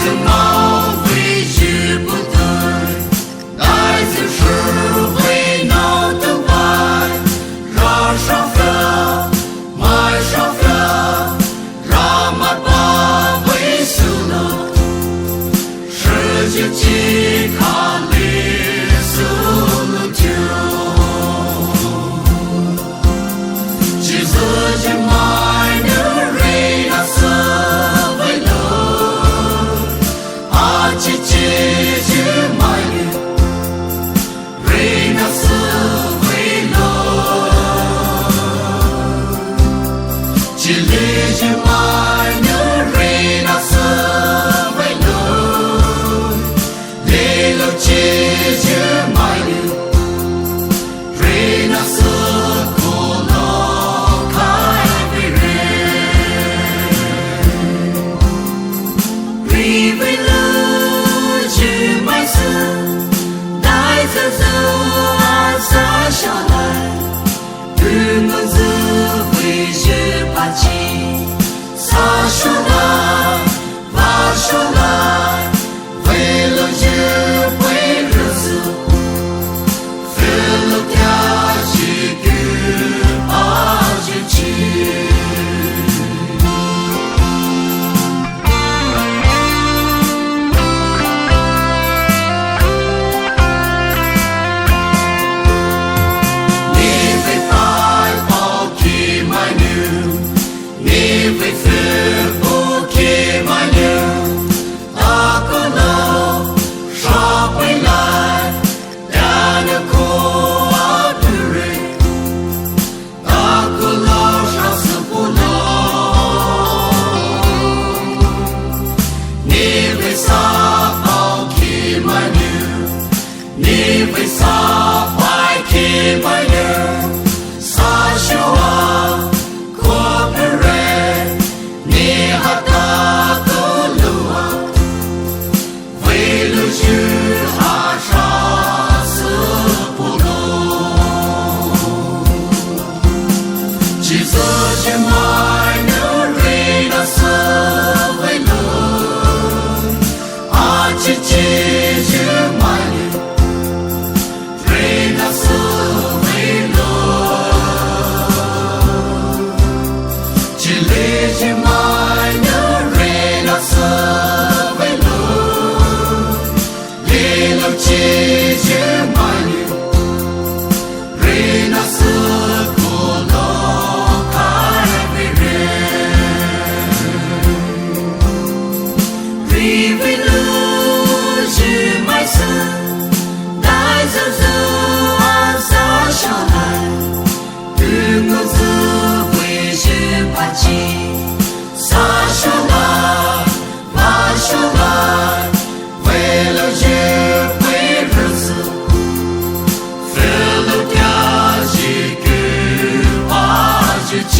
子冒为之不得，带子是为闹得外，让上分，买上分，让马把为死了，世界几卡里死了就，其自己买的人那死为了，啊其自己买的人那死为了，其自己买的人那死为了，累了自己买的人那死过了开为人，人为了去买死，带着走啊撒下来，日子子为去把气撒下来，挖下来，为了去为日子，为了家去给把去去。你为白宝去买牛，你为飞不去买牛，大个了杀回来，两个苦啊的人，大个了杀死不了。你为啥宝去买牛？你为啥坏去买牛？傻笑啊，可不人，你还大个路啊，为了去还杀死不了，其自己买的人那死为了，啊其自己买的人那死为了，其自己买的人那死为了，累了自己买的人那死过了开为人，人为了去买死，带着走啊撒下来，日子为去把气撒下来，挖下来，为了去为日子，为了家去给把去去。